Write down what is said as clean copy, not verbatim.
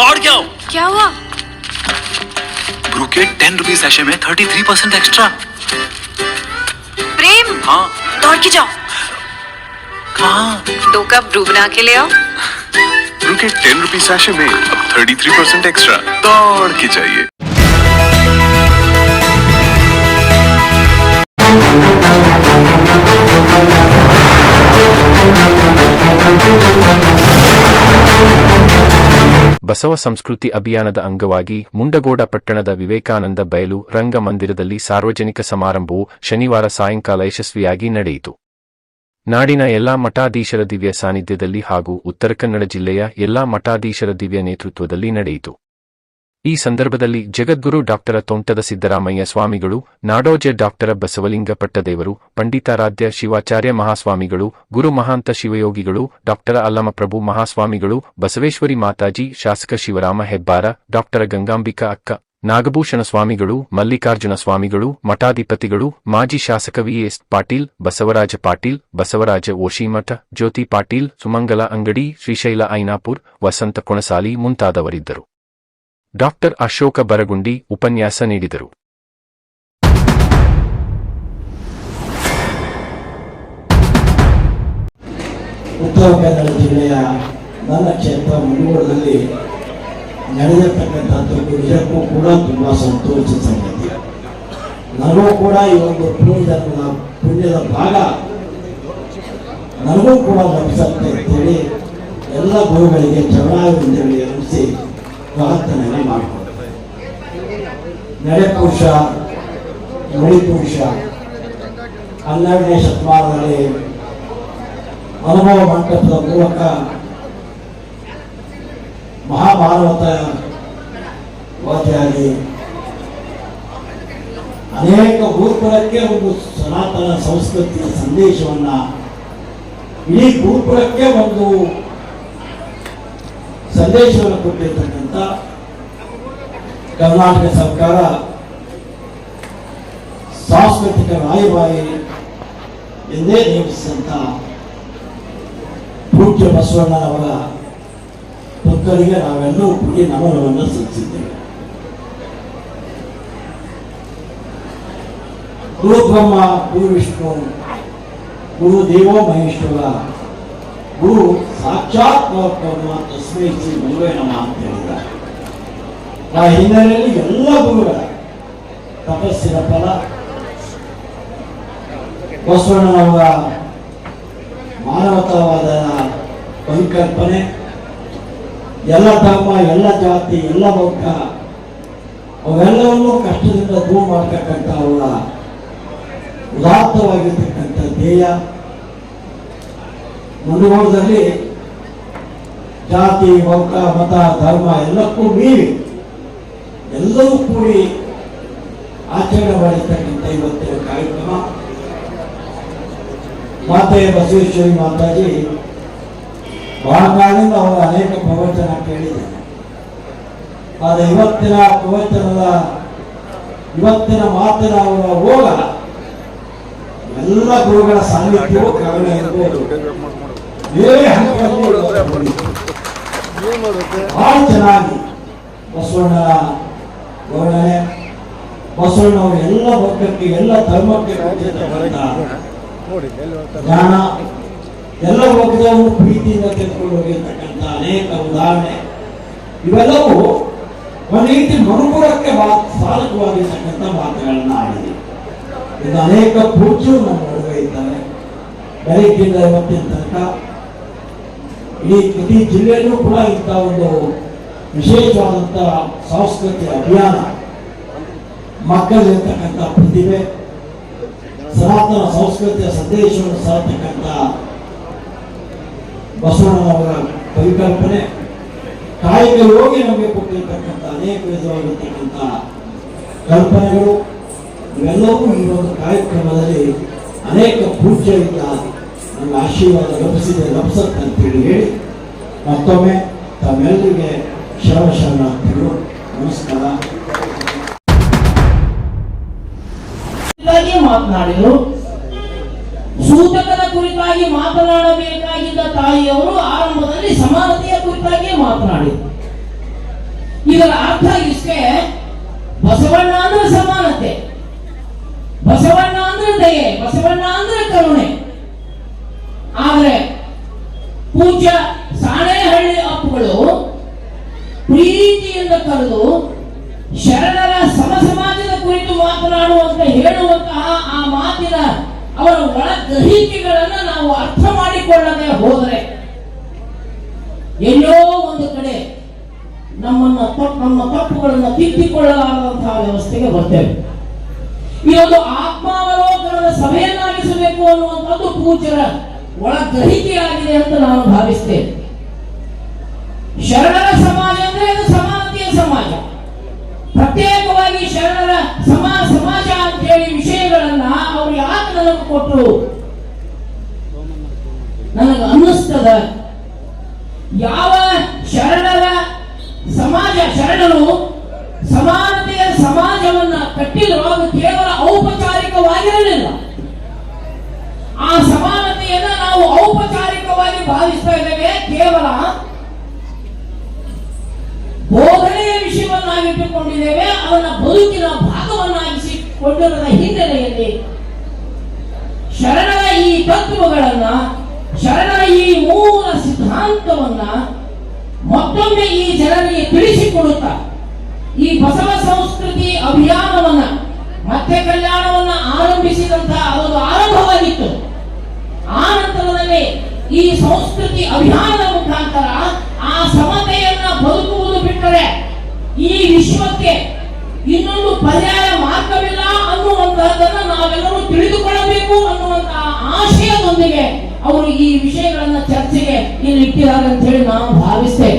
दौड़ क्या हो? क्या हुआ? ब्रू के 10 रुपीज सैशे में 33% एक्स्ट्रा। प्रेम, हाँ दौड़ के जाओ। कहाँ? 2 कप ब्रू बना के ले आओ। ब्रू के 10 रुपीज सैशे में अब 33% एक्स्ट्रा। दौड़ के चाहिए। ಬಸವ ಸಂಸ್ಕೃತಿ ಅಭಿಯಾನದ ಅಂಗವಾಗಿ ಮುಂಡಗೋಡ ಪಟ್ಟಣದ ವಿವೇಕಾನಂದ ಬಯಲು ರಂಗಮಂದಿರದಲ್ಲಿ ಸಾರ್ವಜನಿಕ ಸಮಾರಂಭವು ಶನಿವಾರ ಸಾಯಂಕಾಲ ಯಶಸ್ವಿಯಾಗಿ ನಡೆಯಿತು. ನಾಡಿನ ಎಲ್ಲಾ ಮಠಾಧೀಶರ ದಿವ್ಯ ಸಾನ್ನಿಧ್ಯದಲ್ಲಿ ಹಾಗೂ ಉತ್ತರ ಕನ್ನಡ ಜಿಲ್ಲೆಯ ಎಲ್ಲಾ ಮಠಾಧೀಶರ ದಿವ್ಯ ನೇತೃತ್ವದಲ್ಲಿ ನಡೆಯಿತು. ಈ ಸಂದರ್ಭದಲ್ಲಿ ಜಗದ್ಗುರು ಡಾಕ್ಟರ ತೋಂಟದ ಸಿದ್ದರಾಮಯ್ಯ ಸ್ವಾಮಿಗಳು, ನಾಡೋಜ ಡಾಕ್ಟರ ಬಸವಲಿಂಗ ಪಟ್ಟದೇವರು, ಪಂಡಿತಾರಾಧ್ಯ ಶಿವಾಚಾರ್ಯ ಮಹಾಸ್ವಾಮಿಗಳು, ಗುರು ಮಹಾಂತ ಶಿವಯೋಗಿಗಳು, ಡಾಕ್ಟರ ಅಲ್ಲಮಪ್ರಭು ಮಹಾಸ್ವಾಮಿಗಳು, ಬಸವೇಶ್ವರಿ ಮಾತಾಜಿ, ಶಾಸಕ ಶಿವರಾಮ ಹೆಬ್ಬಾರ, ಡಾಕ್ಟರ ಗಂಗಾಂಬಿಕಾ ಅಕ್ಕ, ನಾಗಭೂಷಣ ಸ್ವಾಮಿಗಳು, ಮಲ್ಲಿಕಾರ್ಜುನ ಸ್ವಾಮಿಗಳು, ಮಠಾಧಿಪತಿಗಳು, ಮಾಜಿ ಶಾಸಕ ವಿ.ಎಸ್. ಪಾಟೀಲ್, ಬಸವರಾಜ ಪಾಟೀಲ್, ಬಸವರಾಜ ಓಶಿಮಠ, ಜ್ಯೋತಿ ಪಾಟೀಲ್, ಸುಮಂಗಲ ಅಂಗಡಿ, ಶ್ರೀಶೈಲ ಐನಾಪುರ್, ವಸಂತ ಕೊಣಸಾಲಿ ಮುಂತಾದವರಿದ್ದರು. ಡಾಕ್ಟರ್ ಅಶೋಕ ಬರಗುಂಡಿ ಉಪನ್ಯಾಸ ನೀಡಿದರು. ಉತ್ತರ ಕನ್ನಡ ಜಿಲ್ಲೆಯ ನನ್ನ ಕ್ಷೇತ್ರ ಮುಂಡಗೋಡದಲ್ಲಿ ನಡೆದಿರ್ತಕ್ಕಂಥದ್ದು ನಿಜಕ್ಕೂ ಕೂಡ ತುಂಬ ಸಂತೋಷದ ಸಂಗತಿ. ನನಗೂ ಕೂಡ ಈ ಒಂದು ಪುಣ್ಯದ ಭಾಗ ನನಗೂ ಕೂಡ ಲಭಿಸುತ್ತೆ ಅಂತೇಳಿ ಎಲ್ಲ ಗುರುಗಳಿಗೆ ಚರಣಾರವಿಂದಗಳಿಗೆ ಅನಿಸಿ ಪ್ರಾರ್ಥನೆಯನ್ನು ಮಾಡಿಕೊಡ್ತಾರೆ. ನಡೆಪುರುಷ ನುಡಿಪುರುಷ 12ನೇ ಶತಮಾನದಲ್ಲಿ ಅನುಭವ ಮಂಟಪದ ಮೂಲಕ ಮಹಾಭಾರತವಾದಿಯಾಗಿ ಅನೇಕ ಗುರುಕುಲಕ್ಕೆ ಒಂದು ಸನಾತನ ಸಂಸ್ಕೃತಿಯ ಸಂದೇಶವನ್ನ, ಇಡೀ ಗುರುಕುಲಕ್ಕೆ ಒಂದು ಸಂದೇಶವನ್ನು ಕೊಟ್ಟಿರ್ತಕ್ಕಂಥ ಕರ್ನಾಟಕ ಸರ್ಕಾರ ಸಾಂಸ್ಕೃತಿಕ ರಾಯಭಾರಿ ಎಂದೇ ನೇಮಿಸಿದಂಥ ಪೂಜ್ಯ ಬಸವಣ್ಣನವರ ಭಕ್ತರಿಗೆ ನಾವೆಲ್ಲರೂ ಕೂಡಿ ನಮನವನ್ನು ಸಲ್ಲಿಸಿದ್ದೇವೆ. ಗುರು ಬ್ರಹ್ಮ, ಗುರು ವಿಷ್ಣು, ಗುರು ದೇವೋ ಮಹೇಶ್ವರ, ಗುರು ಸಾಕ್ಷಾತ್ ಪರಬ್ರಹ್ಮ ತಸ್ಮೈ ಶ್ರೀ ಗುರುವೇ ನಮಃ ಅಂತ ಹೇಳಿದ್ದಾರೆ. ಆ ಹಿನ್ನೆಲೆಯಲ್ಲಿ ಎಲ್ಲ ಗುರುಗಳ ತಪಸ್ಸಿನ ಫಲ, ಬಸವಣ್ಣನವರ ಮಾನವತಾವಾದ ಪರಿಕಲ್ಪನೆ, ಎಲ್ಲ ಧರ್ಮ, ಎಲ್ಲ ಜಾತಿ, ಎಲ್ಲ ವರ್ಗ ಅವೆಲ್ಲವನ್ನೂ ಕಷ್ಟದಿಂದ ದೂರ ಮಾಡ್ತಕ್ಕಂಥ ಅವರ ಉದಾತ್ತವಾಗಿರ್ತಕ್ಕಂಥ ಧ್ಯೇಯ. ಮುಂಡಗೋಡದಲ್ಲಿ ಜಾತಿ, ವರ್ಗ, ಮತ, ಧರ್ಮ ಎಲ್ಲಕ್ಕೂ ಮೀರಿ ಎಲ್ಲರೂ ಕೂಡಿ ಆಚರಣೆ ಮಾಡಿರ್ತಕ್ಕಂಥ ಇವತ್ತಿನ ಕಾರ್ಯಕ್ರಮ. ಮಾತೆ ಬಸವೇಶ್ವರಿ ಮಾತಾಜಿ ಬಹಳ ಕಾಲದಿಂದ ಅವರ ಅನೇಕ ಪ್ರವಚನ ಕೇಳಿದ್ದಾರೆ. ಆದರೆ ಇವತ್ತಿನ ಮಾತಿನ ಅವರ ಹೋಗ ಎಲ್ಲ ಗುರುಗಳ ಸಾನ್ನಿಧ್ಯವೂ ಕಾರಣ ಇರಬಹುದು. ಬೇರೆ ಹಂತದಲ್ಲಿ ಬಹಳ ಚೆನ್ನಾಗಿ ಬಸವಣ್ಣನ ವರ್ಣನೆ, ಬಸವಣ್ಣವರು ಎಲ್ಲ ವರ್ಗಕ್ಕೆ, ಎಲ್ಲ ಧರ್ಮಕ್ಕೆ ಜ್ಞಾನ, ಎಲ್ಲ ವರ್ಗದವರು ಪ್ರೀತಿಯಿಂದ ತೆಗೆದುಕೊಂಡು ಹೋಗಿರ್ತಕ್ಕಂಥ ಅನೇಕ ಉದಾಹರಣೆ, ಇವೆಲ್ಲವೂ ಒಂದು ರೀತಿ ಮನುಕುಲಕ್ಕೆ ಸಾಧಕವಾಗಿರ್ತಕ್ಕಂಥ ಮಾತುಗಳನ್ನ ಆಡಿದೆ. ಇದು ಅನೇಕ ಪೂಜ್ಯರು ನಮ್ಮ ನಡುವೆ ಇದ್ದಾರೆ. ಬೆಳಗ್ಗಿಂದ ಇವತ್ತಿನ ತನಕ ಇಡೀ ಜಿಲ್ಲೆಯಲ್ಲೂ ಕೂಡ ಇಂಥ ಒಂದು ವಿಶೇಷವಾದಂಥ ಸಾಂಸ್ಕೃತಿಕ ಅಭಿಯಾನ, ಮಕ್ಕಳಿರ್ತಕ್ಕಂಥ ಪ್ರತಿಭೆ, ಸನಾತನ ಸಂಸ್ಕೃತಿಯ ಸಂದೇಶವನ್ನು ಸಾರತಕ್ಕಂಥ ಬಸವಣ್ಣನವರ ಪರಿಕಲ್ಪನೆ, ಕಾಯಕ ಯೋಗಿ ನಮಗೆ ಕೊಟ್ಟಿರ್ತಕ್ಕಂಥ ಅನೇಕ ವಿಧವಾಗಿರ್ತಕ್ಕಂಥ ಕಲ್ಪನೆಗಳು, ಇವೆಲ್ಲವೂ ಈ ಒಂದು ಕಾರ್ಯಕ್ರಮದಲ್ಲಿ ಅನೇಕ ಪೂಜ್ಯರಿಂದ ನಮಗೆ ಆಶೀರ್ವಾದ ಲಭಿಸುತ್ತೆ ಅಂತೇಳಿ ಹೇಳಿ ಮತ್ತೊಮ್ಮೆ ತಮ್ಮೆಲ್ಲರಿಗೆ ಶರಣಾರ್ಥಿಗಳು. ನಮಸ್ಕಾರ. ಮಾತನಾಡಿದರು. ಸೂತಕದ ಕುರಿತಾಗಿ ಮಾತನಾಡಬೇಕಾಗಿದ್ದ ತಾಯಿಯವರು ಆರಂಭದಲ್ಲಿ ಸಮಾನತೆಯ ಕುರಿತಾಗಿ ಮಾತನಾಡಿದರು. ಇದರ ಅರ್ಥ ಇಷ್ಟೇ, ಬಸವಣ್ಣ ಅಂದ್ರೆ ಸಮಾನತೆ, ಬಸವಣ್ಣ ಅಂದ್ರೆ ದಯೆ, ಬಸವಣ್ಣ ಅಂದ್ರೆ ಕರುಣೆ. ಆದ್ರೆ ಪೂಜ್ಯ ಸಾಣೇಹಳ್ಳಿ ಅಪ್ಪುಗಳು ಪ್ರೀತಿಯಿಂದ ಕರೆದು ಶರಣರ ಸಮಾಜದ ಕುರಿತು ಮಾತನಾಡುವಂತ ಹೇಳುವಂತಹ ಆ ಮಾತಿನ ಅವರ ಒಳ ಗ್ರಹಿಕೆಗಳನ್ನ ನಾವು ಅರ್ಥ ಮಾಡಿಕೊಳ್ಳದೆ ಹೋದರೆ ಎಲ್ಲೋ ಒಂದು ಕಡೆ ನಮ್ಮ ತಪ್ಪುಗಳನ್ನು ತಿದ್ದಿಕೊಳ್ಳಲಾರದಂತಹ ವ್ಯವಸ್ಥೆಗೆ ಬರ್ತೇವೆ. ಇದೊಂದು ಆತ್ಮಾವಲೋಕನದ ಸಭೆಯನ್ನಾಗಿಸಬೇಕು ಅನ್ನುವಂಥದ್ದು ಪೂಜ್ಯರ ಒಳ ಗ್ರಹಿಕೆಯಾಗಿದೆ ಅಂತ ನಾನು ಭಾವಿಸ್ತೇನೆ. ಶರಣರ ಸಮಾಜ ಅಂದ್ರೆ ಅದು ಸಮಾನತೆಯ ಸಮಾಜ. ಪ್ರತ್ಯೇಕವಾಗಿ ಶರಣರ ಸಮಾಜ ಅಂತ ಹೇಳಿ ವಿಷಯಗಳನ್ನ ಅವರು ಯಾಕೆ ನನಗೆ ಕೊಟ್ಟರು ನನಗೆ ಅನ್ನಿಸ್ತದ. ಯಾವ ಶರಣರ ಸಮಾಜ, ಶರಣರು ಸಮಾನತೆಯ ಸಮಾಜವನ್ನ ಕಟ್ಟಿದ್ರು, ಅದು ಕೇವಲ ಔಪಚಾರಿಕವಾಗಿರಲಿಲ್ಲ. ಆ ಸಮಾನತೆಯನ್ನ ನಾವು ಔಪಚಾರಿಕವಾಗಿ ಭಾವಿಸ್ತಾ ಇದ್ದೇವೆ, ಕೇವಲ ಬೋಧನೆಯ ವಿಷಯವನ್ನಾಗಿಟ್ಟುಕೊಂಡಿದ್ದೇವೆ, ಅವನ ಬದುಕಿನ ಭಾಗವನ್ನಾಗಿಸಿಕೊಂಡಿರುವ ಹಿನ್ನೆಲೆಯಲ್ಲಿ ಶರಣರ ಈ ತತ್ವಗಳನ್ನ, ಶರಣರ ಈ ಮೂಲ ಸಿದ್ಧಾಂತವನ್ನ ಮತ್ತೊಮ್ಮೆ ಈ ಜನರಿಗೆ ತಿಳಿಸಿಕೊಡುತ್ತಾ ಈ ಬಸವ ಸಂಸ್ಕೃತಿ ಅಭಿಯಾನವನ್ನ ಮತ್ತೆ ಕಲ್ಯಾಣವನ್ನ ಆರಂಭಿಸಿದಂತಹ ಅದೊಂದು ಆರಂಭವಾಗಿತ್ತು. ಆ ನಂತರದಲ್ಲಿ ಈ ಸಂಸ್ಕೃತಿ ಅಭಿಯಾನದ ಮುಖಾಂತರ ಆ ಸಮತೆಯನ್ನ ಬದುಕುವುದು ಬಿಟ್ಟರೆ ಈ ವಿಶ್ವಕ್ಕೆ ಇನ್ನೊಂದು ಪರ್ಯಾಯ ಮಾರ್ಗವಿಲ್ಲ ಅನ್ನುವಂತಹದನ್ನ ನಾವೆಲ್ಲರೂ ತಿಳಿದುಕೊಳ್ಳಬೇಕು ಅನ್ನುವಂತಹ ಆಶಯದೊಂದಿಗೆ ಅವರು ಈ ವಿಷಯಗಳನ್ನ ಚರ್ಚೆಗೆ ಇಲ್ಲಿ ಇಟ್ಟಿದ್ದಾರೆ ಅಂತ ಹೇಳಿ ನಾನು ಭಾವಿಸ್ತೇನೆ.